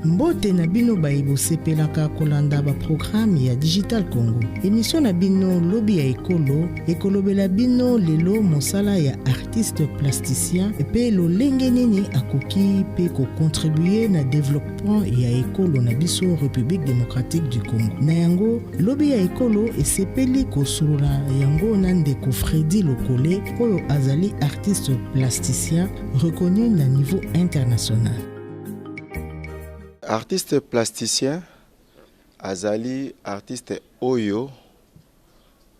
Mbote na bino baibo sepelaka kolanda ba programme ya Digital Congo. Émission na bino lobi ya ekolo, ekolobela bino lelo mosala ya artiste plasticien pe lolenge nini akoki pe ko contribuer na développement ya ekolo na biso République démocratique du Congo. Na yango lobi ya ekolo esepeli kosulula yango na ndeko Freddy Lokole oyo azali artiste plasticien reconnu na niveau international. Artiste plasticien, azali artiste oyo,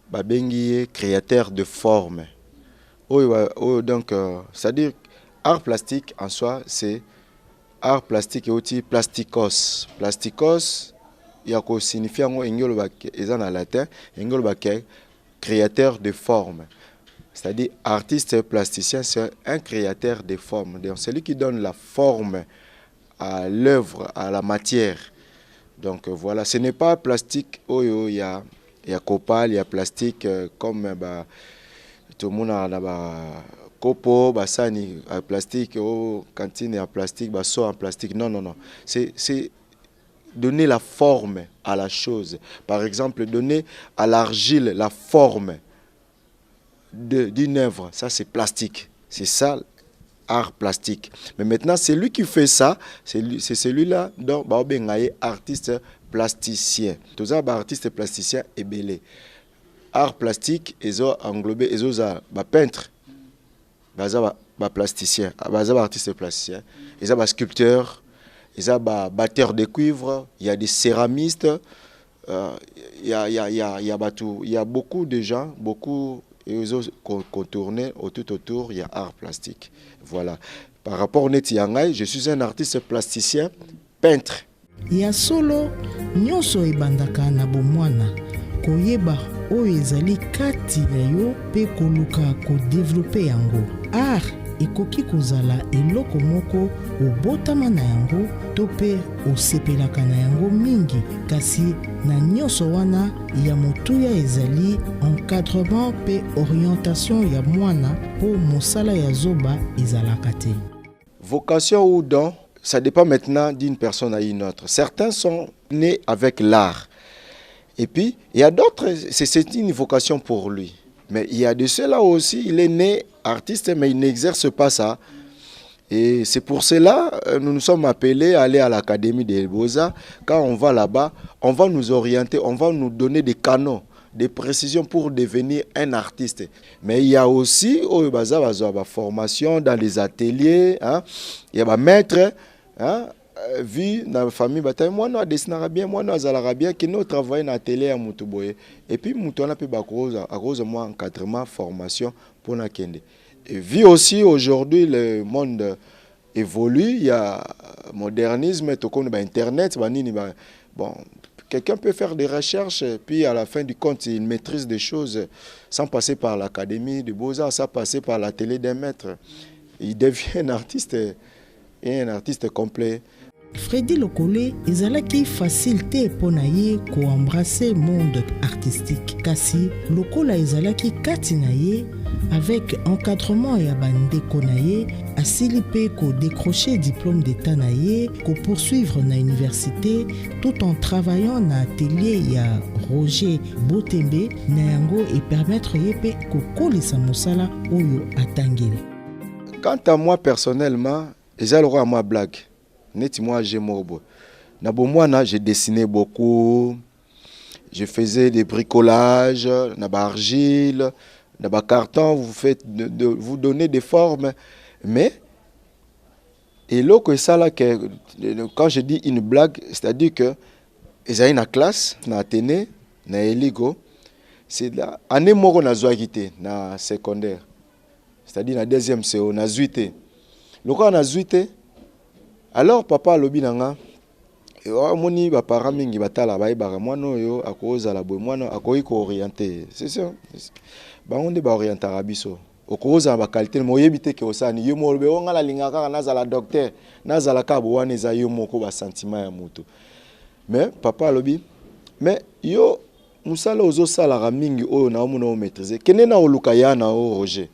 babengi créateur de forme. Oyo donc, c'est-à-dire art plastique en soi, c'est art plastique et aussi plasticos. Plasticos, il y a quoi signifie en latin, créateur de forme. C'est-à-dire artiste plasticien, c'est un créateur de forme. Donc celui qui donne la forme à l'œuvre, à la matière. Donc voilà, ce n'est pas plastique, il y a copal, il y a plastique comme tout le monde a copo, sani, plastique, cantine en plastique, so en plastique. Non, non, non. C'est donner la forme à la chose. Par exemple, donner à l'argile la forme d'une œuvre. Ça, c'est plastique. C'est ça. Art plastique. Mais maintenant, c'est lui qui fait ça, c'est celui-là dont artiste plasticien. Tout ça, artiste plasticien est belé. Art plastique, ils ont englobé, ils ont peintre, plasticien, artiste plasticien, ils ont sculpteur, ils ont batteur de cuivre, il y a des céramistes, il y a beaucoup de gens, beaucoup. Et ils ont contourné tout autour, il y a art plastique. Voilà. Par rapport au Netiyangai, je suis un artiste plasticien, peintre. Ya solo, nyonso ebandaka na bomwana. Koyeba oyo ezali kati ya yo pe koluka ko développer yango. Art ekoki kozala eloko moko obotama na yango to pe osepelaka na yango mingi kasi na nyonso wana ya motuya ezali encadrement pe orientation ya mwana po mosala ya zoba ezalaka te. Vocation ou don, ça dépend maintenant d'une personne à une autre. Certains sont nés avec l'art. Et puis, il y a d'autres, c'est une vocation pour lui. Mais il y a de ceux-là aussi, il est né artiste, mais il n'exerce pas ça. Et c'est pour cela nous nous sommes appelés à aller à l'Académie des Beaux-Arts. Quand on va là-bas, on va nous orienter, on va nous donner des canons, des précisions pour devenir un artiste. Mais il y a aussi la formation dans les ateliers. Hein. Il y a des maîtres. Hein. Vu dans la famille, moi, je dessine bien, moi, je bien, qui nous travaillons dans l'atelier à Moutouboye. Et puis, nous avons à cause de moi, encadrement, formation pour la Kende. Et vu aussi aujourd'hui, le monde évolue, il y a modernisme, tout comme Internet, bon, quelqu'un peut faire des recherches, puis à la fin du compte, il maîtrise des choses sans passer par l'Académie des Beaux-Arts, sans passer par l'atelier d'un maître. Il devient un artiste et un artiste complet. Freddy Lokole ezalaki facile te pona ye ko embrasser monde artistique kasi lokola ezalaki kati na ye avec encadrement ya bandeko na ye asili pe ko décrocher diplôme d'état na ye ko poursuivre na université tout en travaillant na atelier ya Roger Botembe na yango et permettre ye pe ko kolisa mosala oyo atangeli. Quant à moi personnellement, ezalora ma blague. Moi, j'ai dessiné beaucoup, je faisais des bricolages, argile, carton, vous donnez des formes, mais et là que ça là quand je dis une blague, c'est-à-dire que ils ont une classe, na Athénée, na Eligo, c'est là année moko na zoagité na secondaire, c'est-à-dire na deuxième CO na zuité, le quoi na zuité. Alors papa lobi nanga moni ba parents mingi batala ba ibara mwana oyo akoza la boy mwana akoyi ko orienter c'est ça ba onde ba orienter biso okoza ba qualité mo yebite ke osani yo mo be onga la lingaka na za la docteur na za la kabo wana za yo moko ba sentiment ya mutu mais papa lobi mais yo musala ozo sala mingi oyo na omuna o maîtriser kenena oluka yana o Roger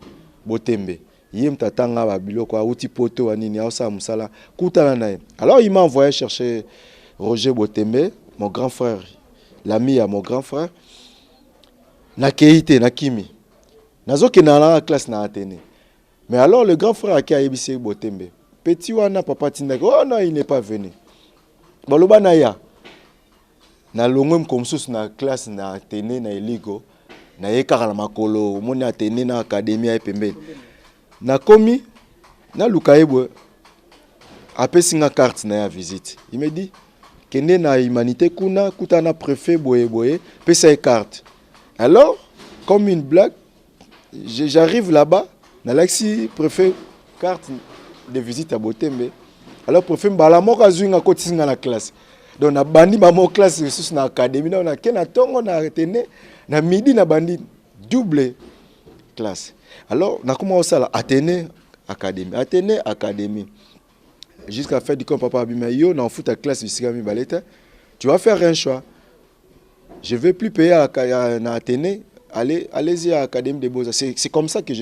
Botembe Yem tatanga ba biloko auti poto anini aosa musala kutana nae. Alors il m'a envoyé chercher Roger Botembe, mon grand frère, l'ami à mon grand frère. Na keite na kimi. Nazo ke na la classe na Athénée. Mais alors le grand frère qui a yebisi Botembe, petit wana papa tinda, oh non, il n'est pas venu. Baloba na ya. Na longom comme sous na classe na Athénée na eligo. Na yekara makolo, moni Athénée na académie ya pembe. Na komi na lukaebwe apesi nga carte na ya visite. Il me dit kende na humanité kuna kutana préfet boye pesa e carte. Alors comme une blague, j'arrive là-bas, na laxi préfet carte de visite à Botembe. Alors préfet mbala moka zuinga kotinga na classe. Donc na bandi ba mo classe sous na académie na kena tongo na Athénée na midi na bandi double classe. Alors na comment ça la Athénée académie. Jusqu'à faire du compte papa bima yo na fout ta classe ici baleta. Tu vas faire un choix. Je vais plus payer à Athénée. Allez-y à l'Académie des Beaux-Arts. C'est comme ça que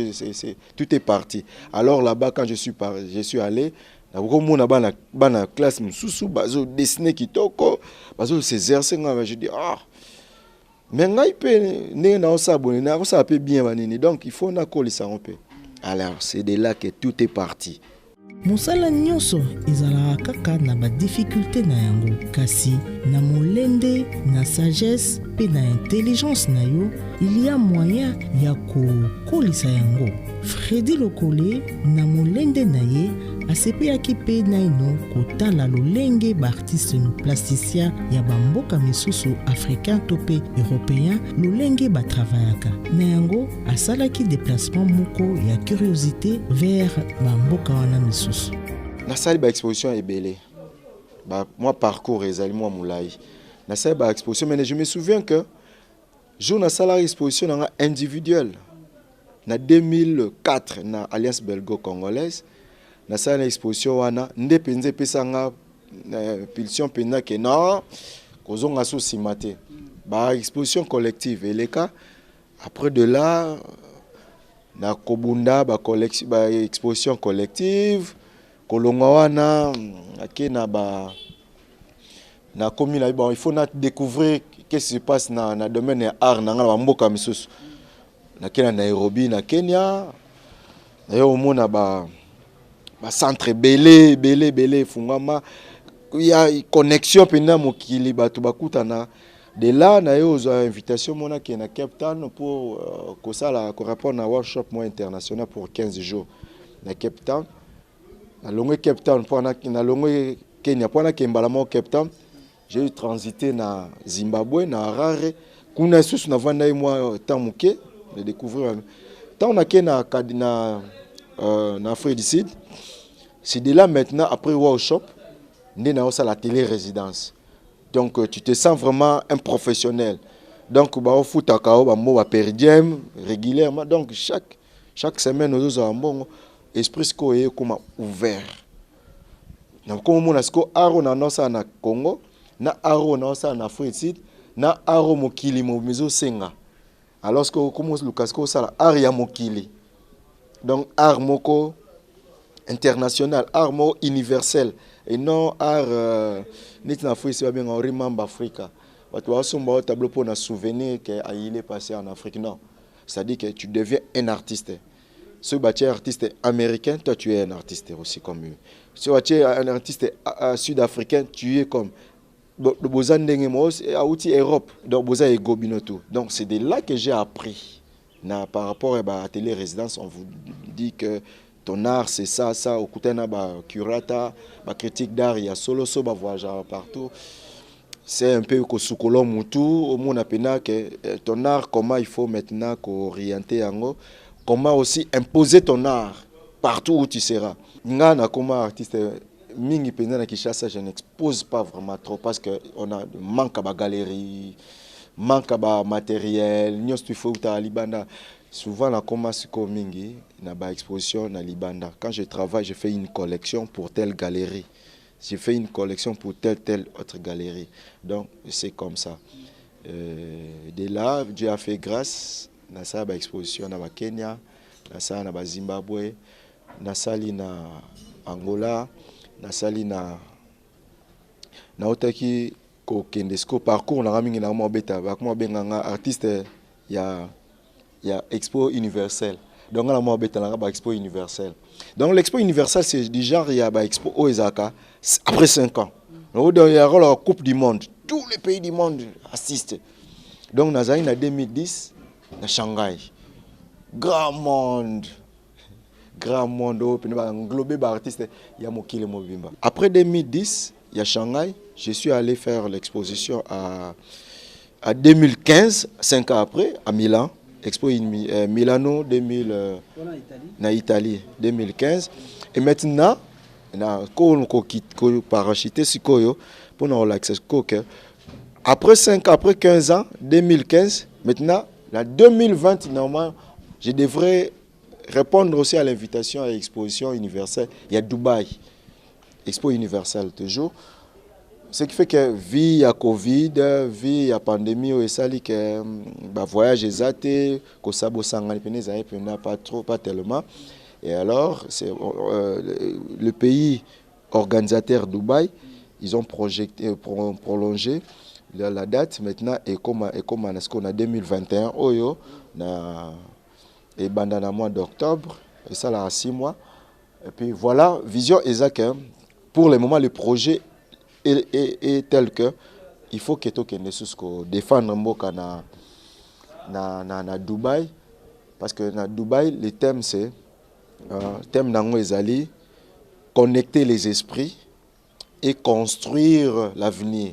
tout est parti. Alors là-bas, quand je suis allé, dans la classe, je dessiné kitoko, je exercé, je dis mais ça peut bien, donc il faut qu'on peu. Alors c'est de là que tout est parti. Mosala nyonso ezalaka kaka na ba difficulté na yango kasi na molende na sagesse pe na intelligence na yo il y a moyen ya kokolisa yango. Freddy Lokole na molende na ye asepelaki pe naino kotala lolenge baartiste plasticien ya bamboka misusu africain to pe européen lolenge batravayaka na yango asalaki déplacement moko ya curiosité vers bamboka wana misusu. Nasali ba exposition ebele. Moi parcours ezali moi moulai. Nasali ba exposition mais je me souviens que jour na sala exposition na individuelle. Na 2004 na Alliance Belgo-Congolaise na sala exposition wana nde penze pesanga pulsion pena ke na kozonga so simate. Ba exposition collective et les cas après de là na kobunda ba collection ba exposition collective kolonga wana akena ba na commune bon il faut na découvrir qu'est-ce qui se passe na domaine ya art na ngala mboka misusu na kena Nairobi na Kenya na yo mona ba centre belé fungama il y a connexion pena mokili batu bakutana de là na yo zo invitation mona ki na Cape Town pour ko sala ko répondre à workshop moi international pour 15 jours na Cape Town na longue Cape Town pour na longue Kenya pour na kembala mo Cape Town j'ai transité na Zimbabwe na Harare kuna susu na vanda moi temps muke de découvrir tant on a na Afrique du Sud. C'est de là maintenant après workshop on a la télé résidence. Donc tu te sens vraiment un professionnel. Donc ba foot akao ba mo ba per diem régulièrement donc chaque semaine nous avons bon esprit ko est comme ouvert. Donc comme on a sko aro na nosa na Congo na aro na nosa na Afrique du Sud na aro mokili mo mezo senga. Alors que comme Lucas ko sala art ya mokili. Donc art moko international, art moko universel et non art nit na Afrique c'est bien en remember Africa. Tu vas somba tableau pour un souvenir qu'il est passé en Afrique non. C'est-à-dire que tu deviens un artiste. Si tu es un artiste américain, toi tu es un artiste aussi comme lui. Si tu es un artiste sud-africain, tu es comme le Bozan Dengemos et Europe. Donc Bozan et Gobinoto. Donc c'est de là que j'ai appris. Par rapport à la télé-résidence, on vous dit que ton art c'est ça, au côté na ba curata, ba critique d'art, il y a solo so ba voyageur partout. C'est un peu que sukolo mutu, au monde appena que ton art comment il faut maintenant orienter yango, comment aussi imposer ton art partout où tu seras. Ngana comme artiste mingi pena na Kinshasa, je n'expose pas vraiment trop parce que on a manque à galerie, manque à matériel, nyos tu faut ta libanda. Souvent la commence comme mingi na ba exposition na libanda. Quand je travaille, je fais une collection pour telle galerie. J'ai fait une collection pour telle autre galerie. Donc c'est comme ça. De là, Dieu a fait grâce. Na ça ba exposition na ba Kenya, na ça na ba Zimbabwe. nasali na Angola, nasali na otaki ko kendesko parcours na mingi na mo beta ba ko benganga artiste ya Expo Universel. Donc la mo beta na ba Expo Universel. Donc l'Expo Universel c'est du genre il y a ba Expo Oezaka après 5 ans. Donc il y a la Coupe du monde, tous les pays du monde assistent. Donc nazali na 2010 na Shanghai. Grand monde englobé par artiste ya mokile mobimba. Après 2010, il y a Shanghai, je suis allé faire l'exposition à 2015, 5 ans après, à Milan, Expo Milano 2000 na Italie 2015 et maintenant na ko parachité sikoyo pour nous relaxer après 5 ans, après 15 ans, 2015, maintenant la 2020 normalement, je devrais répondre aussi à l'invitation à l'exposition universelle. Il y a Dubaï, Expo universelle toujours. Ce qui fait que vie à Covid, vie à pandémie, et ça dit que voyage exacté, que ça pas trop, pas tellement. Et alors, c'est le pays organisateur Dubaï, ils ont prolongé la date maintenant et comme ce qu'on a 2021, Oyo, et bandana mois d'octobre, et ça là à 6 mois. Et puis voilà, vision exacte. Pour le moment, le projet est tel que il faut que tu défendre Mboka na Dubaï. Parce que na Dubaï, le thème c'est thème nango ezali connecter les esprits et construire l'avenir.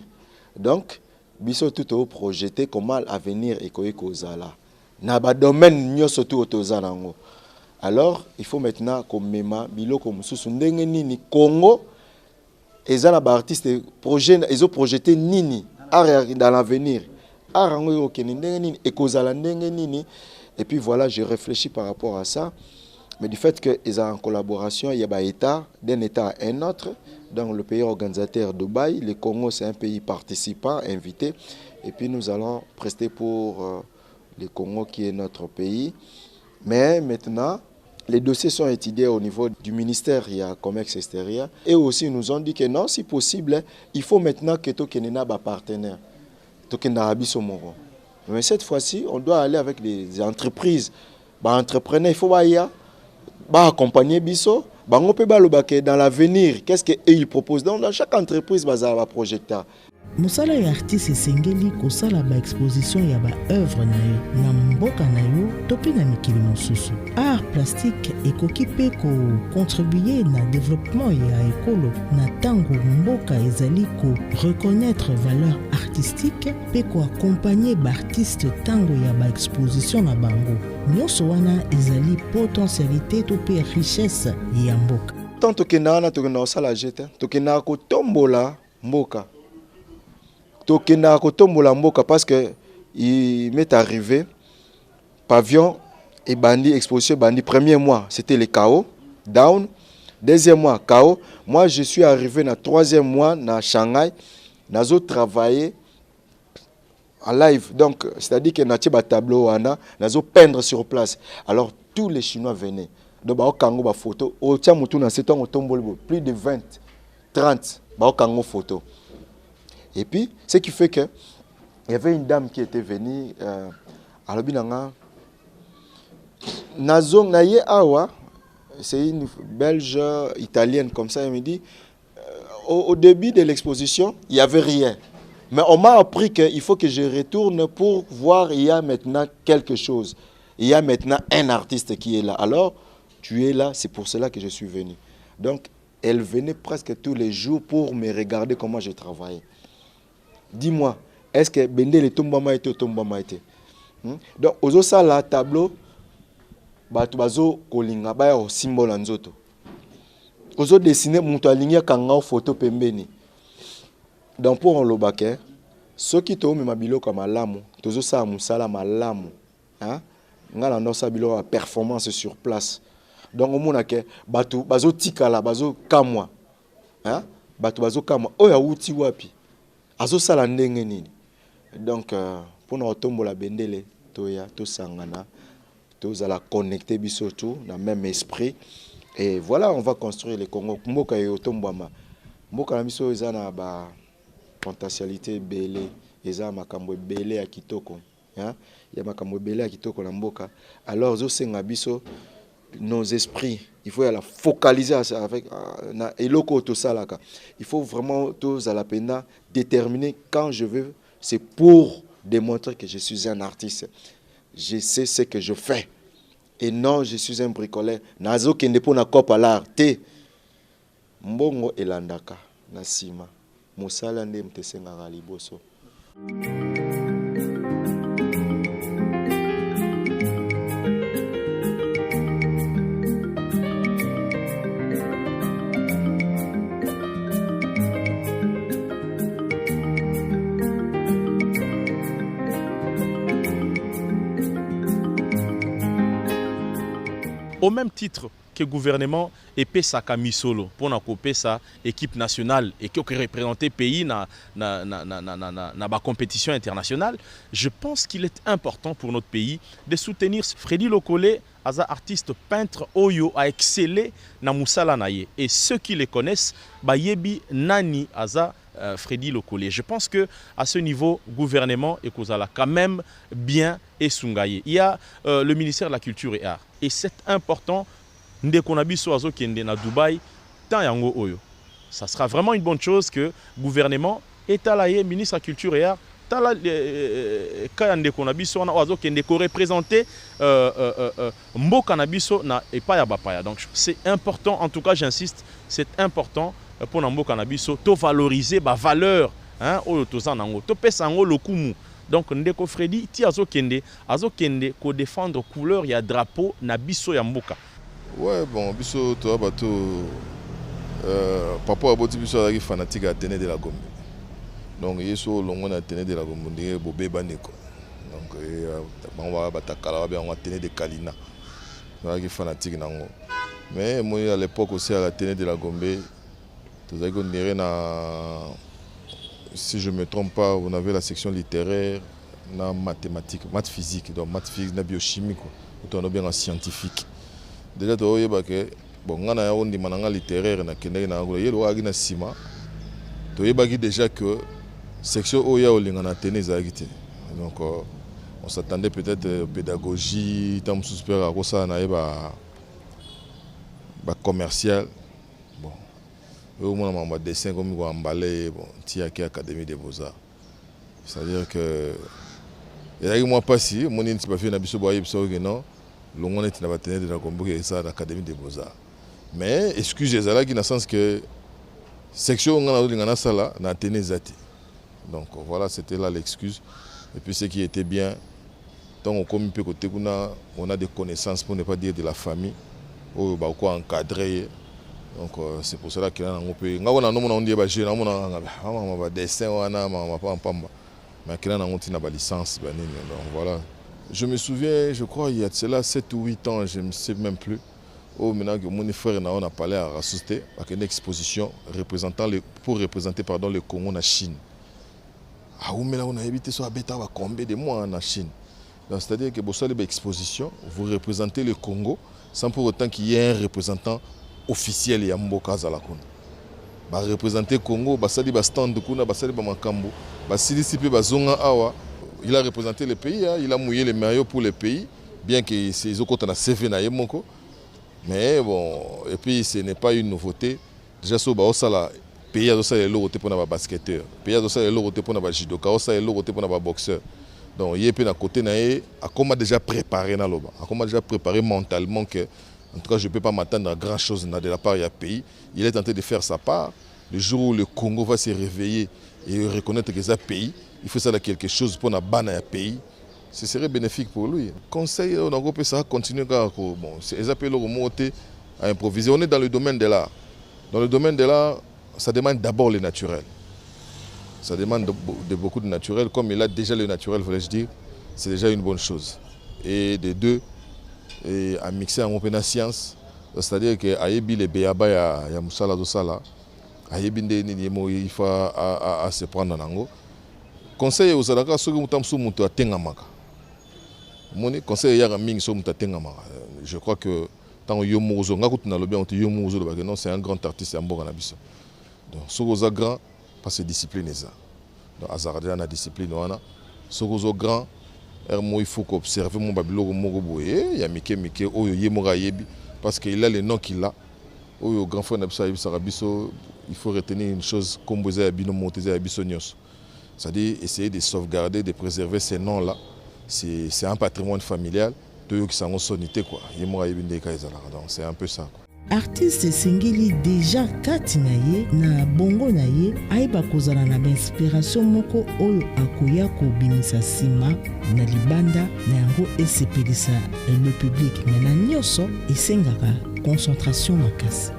Donc, biso tout au projeté comment l'avenir est kozala. Na ba domaine nyoso tout otozanango. Alors, il faut maintenant comme mema biloko mususu ndenge nini Congo ezana ba artiste projet ezo projeté nini dans l'avenir. Arango yo keni ndenge nini ekozala ndenge nini. Et puis voilà, je réfléchis par rapport à ça. Mais du fait qu'ils sont en collaboration, il y a un État, d'un État à un autre. Donc le pays organisateur Dubaï, le Congo c'est un pays participant, invité. Et puis nous allons prester pour le Congo qui est notre pays. Mais maintenant, les dossiers sont étudiés au niveau du ministère, il y a Commerce extérieur. Et aussi ils nous ont dit que non, si possible, il faut maintenant que Tokenina soit partenaire. Tokenina Abisomoro. Mais cette fois-ci, on doit aller avec des entreprises. Entrepreneurs, il faut accompagner Bisso. Dans l'avenir, qu'est-ce qu'ils proposent? Donc, dans chaque entreprise, il y a un projecteur. Mosala ya artiste esengeli kosala ba exposition ya ba œuvre na yo na mboka na yo to pe na mikili mosusu. Art plastique ekoki pe ko contribuer na développement ya ekolo na tango mboka ezali ko reconnaître valeur artistique pe ko accompagner ba artiste tango ya ba exposition na bango. Nyonso wana ezali potentialité to pe richesse ya mboka. Tant tokena osala jete, tokena ko tombola mboka. Tokena kotombola mboka parce que il m'est arrivé pavillon et bandi exposition bandi premier mois c'était le chaos down, deuxième mois chaos. Moi je suis arrivé na troisième mois na Shanghai nazo travailler en live, donc c'est-à-dire que na tiba tableau wana nazo peindre sur place. Alors tous les Chinois venaient donc ba okango ba photo o tia mutu na seton otomboli plus de 20 30 ba okango photo. Et puis, ce qui fait que il y avait une dame qui était venue à l'Obinanga. Nazong Naye Awa, c'est une Belge italienne comme ça, elle me dit au début de l'exposition, il n'y avait rien. Mais on m'a appris qu'il faut que je retourne pour voir, il y a maintenant quelque chose. Il y a maintenant un artiste qui est là. Alors, tu es là, c'est pour cela que je suis venu. Donc, elle venait presque tous les jours pour me regarder comment je travaillais. Dis-moi, est-ce que Bendele Tombama était au Tombama était? Donc, aux ça la tableau, bazo kolinga ba au symbole nzoto. Aux dessiner muto alinga kanga photo pembeni. Donc pour on lobake, ceux qui to me mabilo comme malamu, tozo sa musala malamu, hein? Ngala no sa bilo a performance sur place. Donc au mona ke batu bazo tikala bazo kamwa. Hein? Batu bazo kamwa oya uti wapi? Azo sala ndenge nini. Donc pour nous tombola bendele toya to sangana to za la connecter biso tout dans même esprit Et voilà, on va construire le Congo. Mboka et Otombwama. Mboka na biso eza na ba potentialité belé, eza makambo belé ya kitoko. Hein? Il y a makambo belé ya kitoko na mboka. Alors zo senga biso nos esprits, il faut la focaliser avec na eloko to salaka. Il faut vraiment tous à la peine déterminer quand je veux, c'est pour démontrer que je suis un artiste. Je sais ce que je fais. Et non, je suis un bricoleur. Nazo kende po na kopa l'art te. Mbongo elandaka na sima. Mosala nde mtesengaka liboso. Au même titre que le gouvernement et Pesaka Misolo pour na sa équipe nationale et qui représenter le pays dans la compétition internationale, je pense qu'il est important pour notre pays de soutenir Freddy Lokole, as artiste peintre Oyo a excellé na musala naye. Et ceux qui le connaissent, bayebi nani aza Freddy Lokole. Je pense que à ce niveau, gouvernement et Kozala quand même bien et sungaye. Il y a le ministère de la Culture et Arts. Et c'est important, Ndekonabiso azo kende na Dubaï, tant yango Oyo. Ça sera vraiment une bonne chose que le gouvernement et talaye, ministre de la Culture et Arts, tala kaya Ndekonabiso on azo kende ko représenter mboka na biso na epaya bapaya. Donc c'est important, en tout cas j'insiste, c'est important pour mboka na biso to valoriser ba valeur hein oyo tozanango to pesa ngo lokumu. Donc ndeko Freddy ti azokende ko défendre couleur ya drapeau na biso ya mboka. Ouais bon biso to bato papa aboti biso azaki fanatique à Téné de la Gombe. Donc yeso longo na Téné de la Gombe ndenge bobé baniko. Donc on va batakala ba on Téné de Kalina. Azaki fanatique nango. Mais moi à l'époque aussi à la Téné de la Gombe tozaki on dirait na si je ne me trompe pas, on avait la section littéraire, na mathématiques, maths physique, donc maths physique, na biochimie, on a bien en scientifique. Déjà, tu vois que bon, on a un dimanche littéraire, na kende na ngolo, yelo agi na sima. Tu vois déjà que section oya olingana tenez agité. Donc on s'attendait peut-être pédagogie, tant super à ça na eba commercial. Au moins, on dessin comme on emballé, bon, Tiaki Académie des Beaux-Arts. C'est-à-dire que. Il y a moi pas si, mon n'est pas fait un abisso boyer, non, le monde est n'a de la Gombe et ça, l'Académie des Beaux-Arts. Mais, excusez-moi, qui n'a sens que. Section, on a ça là, n'a tenu zati. Donc voilà, c'était là l'excuse. Et puis ce qui était bien, tant on comme peut côté, on a des connaissances, pour ne pas dire de la famille, ou quoi encadrer. Donc c'est pour cela qu'il y a un peu de dessin, mais qu'il y a une licence. Donc voilà. Je me souviens, je crois, il y a cela 7 ou 8 ans, je ne sais même plus. Maintenant que mon frère a parlé à la société, avec une exposition pour représenter le Congo en Chine. Ah oui, mais là on a évité ça à combien de mois en Chine. C'est-à-dire que pour cette exposition, vous représentez le Congo sans pour autant qu'il y ait un représentant officiel ya mboka za la kuna ba représenter Congo ba sali ba stand kuna ba sali ba makambo ba silisi pe bazonga awa. Il a représenté le pays, hein, il a mouillé les maillots pour le pays, bien que c'est okota na CV na yemoko. Mais bon, et puis ce n'est pas une nouveauté. Déjà so ba osala pays a osala le roté pour na ba basketteur, pays a osala le roté pour na ba judoka, osala le roté pour na ba boxeur. Donc il est pe na côté na e a comment déjà préparé na loba, a comment déjà préparé mentalement que en tout cas, je ne peux pas m'attendre à grand chose de la part du pays. Il est tenté de faire sa part. Le jour où le Congo va se réveiller et reconnaître que c'est un pays, il faut ça quelque chose pour un pays. Ce serait bénéfique pour lui. Conseil, on a repris ça, continuer à improviser. On est dans le domaine de l'art. Dans le domaine de l'art, ça demande d'abord le naturel. Ça demande beaucoup de naturel. Comme il a déjà le naturel, voulais-je dire, c'est déjà une bonne chose. Et de deux, et à mixer en open science, c'est-à-dire que ayebi le béaba ya musala do sala, ayebi ndeni yemo il faut à se prendre nango. Conseil aux alaka soki mutamsu muto atengamaka. Moni conseil ya mingi so muto atengamaka. Je crois que tant yo mozo nga kutu na lobi on te yo mozo lo ba non c'est un grand artiste en boka na biso. Donc sokoza grand parce que discipline ça. Donc azardia na discipline wana sokozo grand il faut qu'observer mon babiloko moko boye ya mike oyo ye moko yebi parce qu'il a le nom qu'il a oyo grand frère na biso yebi sarabiso. Il faut retenir une chose comme vous avez bino monté à bisognos. C'est-à-dire essayer de sauvegarder, de préserver ces noms-là. C'est un patrimoine familial. Donc c'est un peu ça. Artiste singeli déjà kati na ye na bongo na ye aiba kozala na inspiration moko oyo akoya ko bimisa sima na libanda na yango esepelisa le public mais na nyoso esengaka concentration makasi.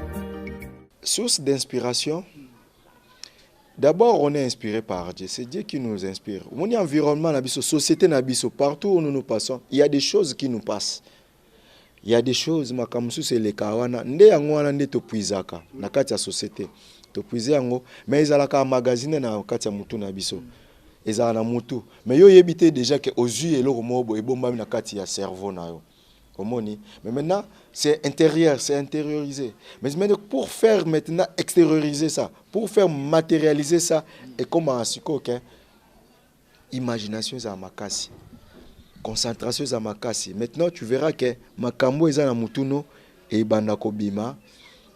Source d'inspiration. D'abord, on est inspiré par Dieu. C'est Dieu qui nous inspire. Mon environnement, la société, partout où nous nous passons, il y a des choses qui nous passent. Il y a des choses, c'est les kawana. Nde yangwana nde topuizaka na kati ya société. Topuize yango, mais ezalaka magazine na kati ya mutu na biso. Ezala na mutu. Mais yo yebite déjà que aux yeux eloko mobo ebomba na kati ya cerveau na yo. Mais maintenant, c'est intérieur, c'est intériorisé. Mais pour faire maintenant extérioriser ça, pour faire matérialiser ça, et comme un psycho, imagination est à makasi, concentration est à makasi. Maintenant, tu verras que makambo est à mutuno et bandako bima,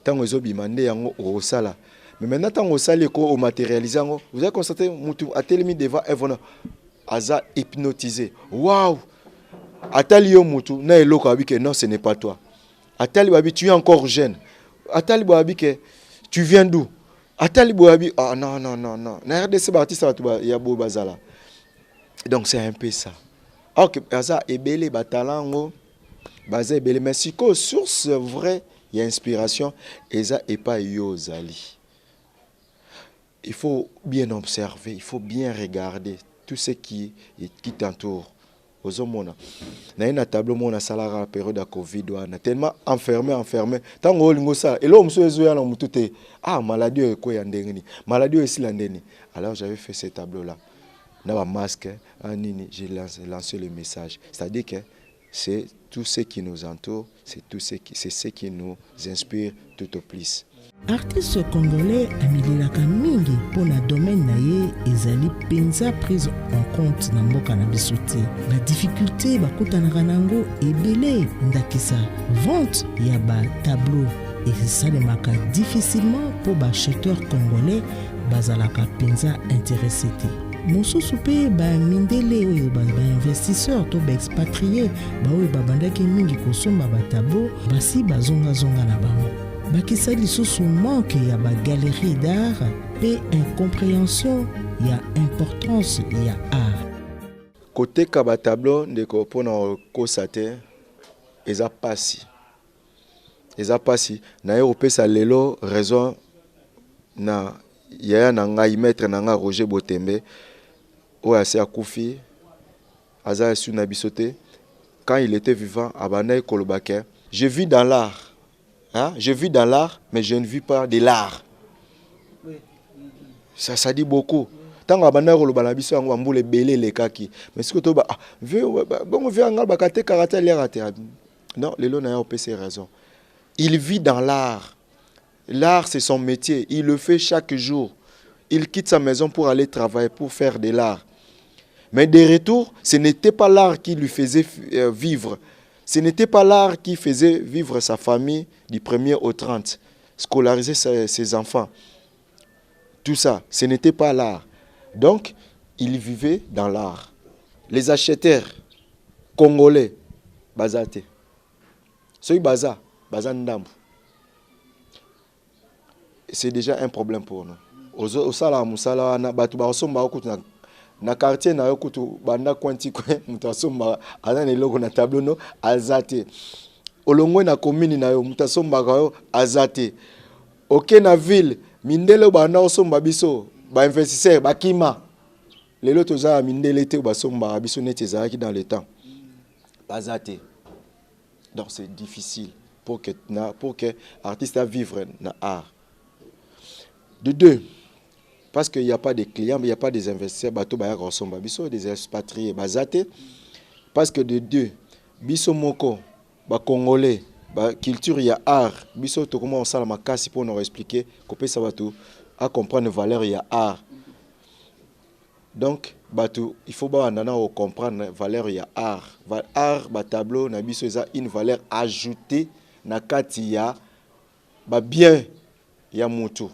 tant que bima ne yango au sala. Mais maintenant, tant au sala au matérialiser, vous avez constaté mutu a tellement devant evona aza hypnotisé. Waouh! Atali yo mutu na eloko abike non ce n'est pas toi. Atali babi tu es encore jeune. Atali babi que tu viens d'où? Atali babi ah non. Na RDC artiste ya bo bazala. Donc c'est un peu ça. OK, ça ebele batalango baza ebele mais siko source vraie il y a inspiration et ça est pas yozali. Il faut bien observer, il faut bien regarder tout ce qui t'entoure. Na une tableau mon salaire à période de Covid on tellement enfermé tant ngo ça et là on se zoya na mutute maladie eko ya ndengeni maladie esi la ndeni. Alors j'avais fait ce tableau là na ba masque nini j'ai lancé le message, c'est-à-dire que c'est tout ce qui nous entoure, c'est ce qui nous inspire tout au plus. Artiste congolais amilelaka mingi pona domaine na ye ezali penza prise en compte na mboka na biso te. Ba difficulté bakutanaka nango ebele ndakisa vente ya ba tableau esalemaka difficilement pour ba acheteur congolais bazalaka penza intéressé te. Mosusu mpe bamindele oyo bainvestisseur to baexpatrié baoyo babandaki mingi kosomba batableau basi bazongazonga na bango. Bakisa lisusu manque ya ba galerie d'art pe incompréhension ya importance ya art. Côté kaba tableau ndeko pona kosate eza pasi na européen lelo raison na ya na ngai maître na nga Roger Botembe oya se akufi aza su na bisote quand il était vivant abana kolobake je vis dans l'art. Hein? Je vis dans l'art, mais je ne vis pas de l'art. Ça dit beaucoup. Tant que bana rolo bana biso ngo ambule belé les kaki. Mais ce que to ba bon vient nga bakate karaté l'art. Non, lelo na yo PC raison. Il vit dans l'art. L'art c'est son métier, il le fait chaque jour. Il quitte sa maison pour aller travailler pour faire de l'art. Mais de retour, ce n'était pas l'art qui lui faisait vivre. Ce n'était pas l'art qui faisait vivre sa famille du 1er au 30, scolariser ses enfants. Tout ça, ce n'était pas l'art. Donc, il vivait dans l'art. Les acheteurs congolais, bazate. Ceux baza ndambu. C'est déjà un problème pour nous. Au sala musala na batu ba osomba okutu na quartier na yokutu banda kwanti kwe mutasomba azana eloko na tableau no azate olongwe na commune na yo mutasomba kayo azate oke na ville mindele banda osomba biso ba investisseur bakima lelo toza mindele te basomba biso neti ezalaki dans le temps azate. Donc c'est difficile pour que artiste à vivre na art. De deux, parce qu'il n'y a pas de clients, il n'y a pas des investisseurs, des expatriés, parce que de deux, biso moko, ba Congolais, ba culture ya art biso to comment on sala makasi pour nous expliquer couper ça batou à comprendre valeur ya art. Donc batou il faut ba nana au comprendre valeur ya art. Art ba tableau na biso eza une valeur ajoutée na kati ya ba bien ya mutu.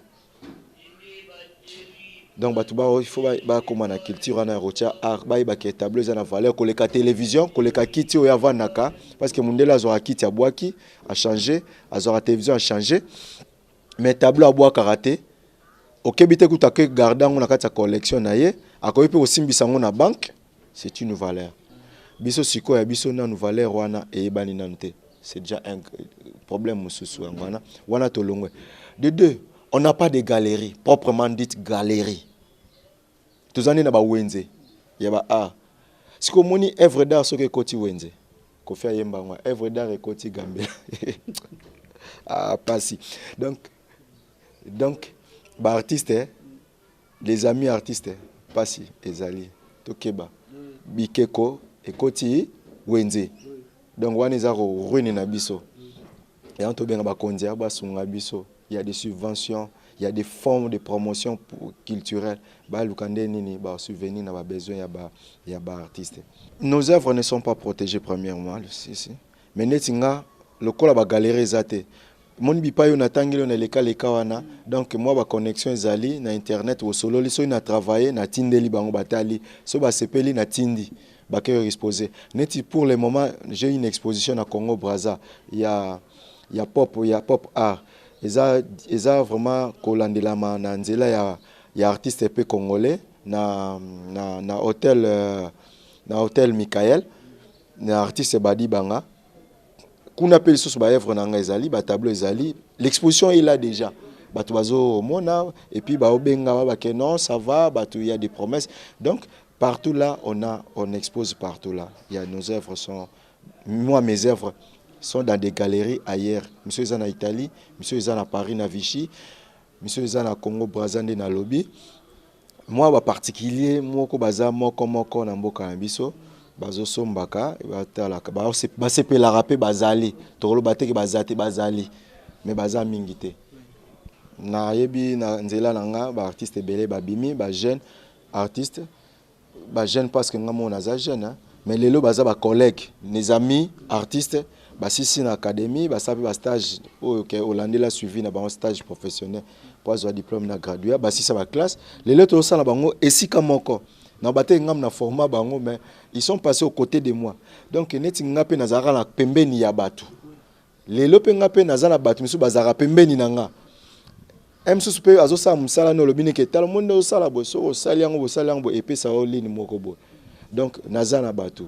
Donc il faut ba comme na culture na rocha art ba ke tableau za na valeur ko leka télévision ko leka kiti o ya vanaka parce que mundela zo kiti ya boaki a changé azora télévision a changé mais tableau a boa karaté okebite kutake garder na kati ya collection na ye akoyi pe osimbisa ngo na banque c'est une valeur biso siko ya biso na valeur wana e bani nante c'est déjà un problème mususu wana to longwe de deux. On n'a pas de galerie, proprement dite galerie. Tous années na ba wenze, ya ba art. Si ko moni œuvre d'art so ke koti wenze, ko fa yemba ngwa œuvre d'art e koti Gambela. Ah pas si. Donc ba artiste les amis artistes pas si ezali tokeba bikeko e koti wenze. Donc wana ezaro ruine na biso. Et on to benga ba konzia ba sunga biso. Il y a des subventions, il y a des formes de promotion culturelle. Subvenir à besoin il y a artistes. Nos œuvres ne sont pas protégées premièrement, mais le col a galerie zate. Mon bipa yo natangi na leka wana. Donc moi ba connexion zali na internet au solo li so na travailler na tindeli bango batali so ba sepeli na tindi ba ke exposé. Neti pour le moment, j'ai une exposition à Congo Brazza. Il y a pop art. Ils ont vraiment kolandela na nzela ya artiste pe congolais na hôtel Michael na artiste Badi Banga kuna pe sous ba œuvre na ezali ba tableau ezali l'exposition est là déjà batu bazo mona et puis ba obenga ba ke non ça va batu il y a des promesses donc partout là on expose partout là il y a nos œuvres sont moi mes œuvres sont dans des galeries ailleurs. Monsieur est en Italie, monsieur est en Paris, na Vichy, monsieur est en Congo, Brazzaville, na lobby. Moi, en particulier, moi, ko baza moko na mboka na biso, bazo sombaka, ba sepe la rapé bazali, tolo bateke bazate bazali, mais baza mingite. Na yebi na nzela nanga ba artiste belé ba bimi, ba jeune artiste, ba jeune parce que ngamo na za jeune, mais lelo baza ba collègues, mes amis artistes. Basisi na académie basapi ba stage OK Hollande la suivi na ba stage professionnel pour avoir diplôme na gradué basisi ba classe les lettres ça na bango esika moko na baté ngam na format bango mais ils sont passés aux côtés de moi donc neti ngape na zara na pembeni ya batu lelo pe ngape na zala batu misu bazara pembeni nanga emsu pe azo sa musala no lobini ke tal monde osala boso sali yango epesa o ligne moko bo donc nazana batu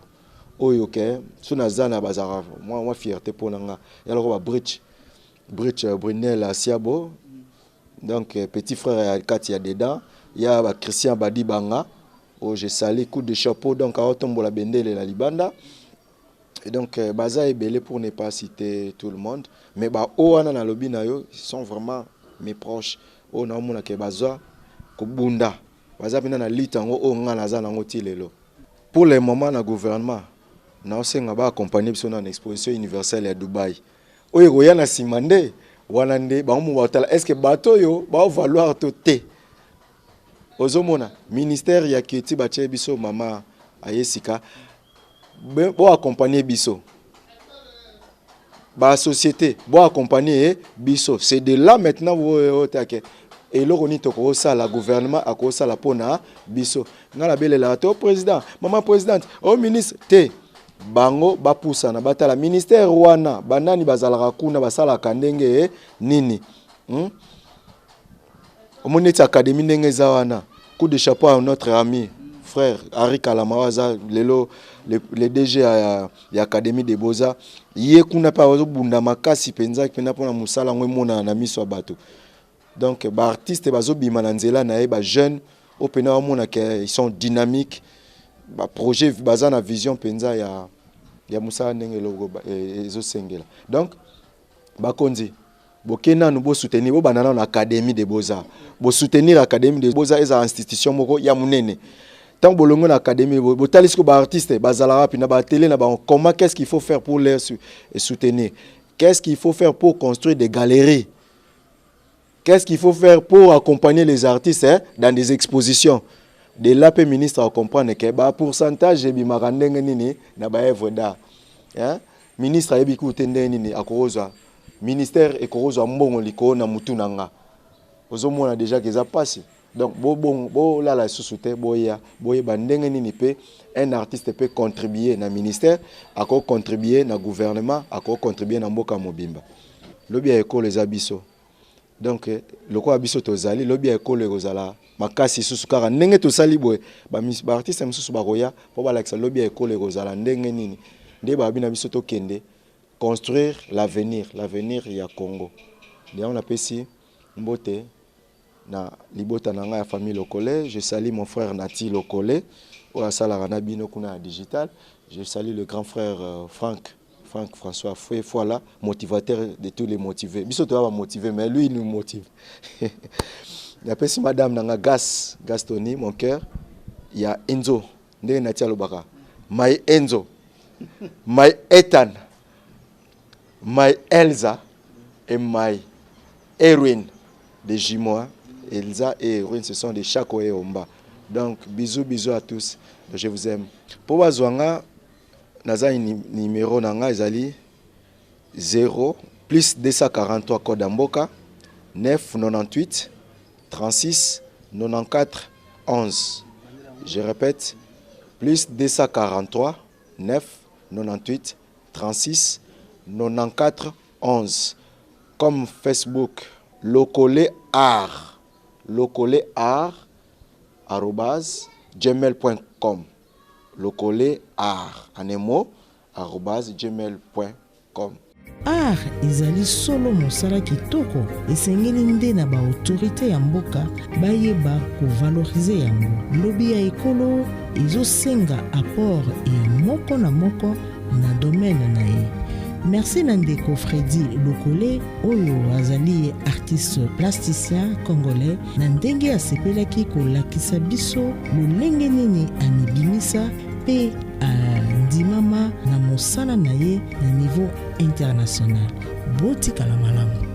oyo ke suna zana bazara moi fierté pour nanga yalo ba bridge Brunel Siabo donc petit frère Katia dedans il y a ba Christian Badi Banga oh je salue coup de chapeau donc à tombola bendele la libanda et donc baza est belé pour ne pas citer tout le monde mais ba oana na lobi na yo ils sont vraiment mes proches o na mona ke baza ko bunda baza bina na litango o ngana za nango tilelo pour le moment na gouvernement na osenga ba accompagner biso na exposition universelle à Dubaï oyo koya na simande wana nde ba mu batala est-ce que bato yo ba valoir to te ozomona ministère ya kiti ba tie biso mama ayesika bo accompagner biso ba société bo accompagner biso c'est de là maintenant vous take et l'oroni toko ça la gouvernement a ko ça la pona biso ngala bele la to président maman présidente au ministre te bango bapusa na batala ministère wana banani bazalaka kuna basala kandenge nini omoneti académie ndenge za wana coup de chapeau à notre ami frère Harry Kalamawaza lelo le DG ya académie de Beaux-Arts yé kuna pa bunda makasi penza kina pona musala ngwe mona na miso bato donc ba artiste bazo bima na nzela na e ba jeune opena mona que ils sont dynamiques ba projet baza na vision penza ya musala ndenge logo ezo sengela donc ba konzi bokena nous bo soutenir bo banana na académie de Beaux-Arts bo soutenir académie de Beaux-Arts eza institution moko ya munene tant bolongo na académie bo talisiko ba artiste bazala rapi na ba télé na ba comment qu'est-ce qu'il faut faire pour les soutenir Qu'est-ce qu'il faut faire pour construire des galeries? Qu'est-ce qu'il faut faire pour accompagner les artistes dans des expositions? De là, le ministre a compris que le pourcentage de l'Imarandeng na ba œuvre d'art. Ministre a dit que ministère et Korozo Mbongo liko na mutu nanga. On a déjà que ça passe. Donc, là, la société, un artiste peut contribuer dans le ministère, à contribuer dans le gouvernement, à contribuer dans le Mboka Mobimba. Lobby a école les abisso. Donc, le quoi abisso tozali, lobby a école les rozala. Makasi susukara nenge tosali boy. Ba artiste msusu baroya, pour balakisa lobby a école les rozala ndenge nini. Nde ba bina biso to kende construire l'avenir ya Congo. Là on appelle ici mbote. Na libota nanga ya famille Lokole, je salue mon frère Nati Lokole, ou à Salarana Bino Kuna digital. Je salue le grand frère Franck François Foué, voilà, motivateur de tous les motivés. Biso to va motiver, mais lui il nous motive. Il y a aussi madame nanga Gastoni, mon cœur. Il y a Enzo, Ndé Nati Alobaka. My Enzo, my Ethan, my Elsa et my Erwin de Jimoa. Elsa et Erwin, ce sont des Chako et Omba. Donc, bisous à tous. Je vous aime. Pour Wazouanga, naza numéro nanga ezali 0 plus 243 code Mboka 9 98 36 94 11. Je répète, plus 243 9 98 36 94 11. Comme Facebook, Lokole Art. locoleart@gmail.com. locoleart en un mot @gmail.com. Art ezali solo mosala kitoko esengeli nde na ba autorité ya mboka bayeba kovalorize yango. Lobi ya ekolo ezosenga apport ya moko na moko na domaine na ye. Merci Nandeko Freddy Lokole oyo azali artiste plasticien congolais na ndenge asepelaki kolakisa biso lolenge nini anibimisa pe andimama na mosala na ye na niveau international. Botikala malamu.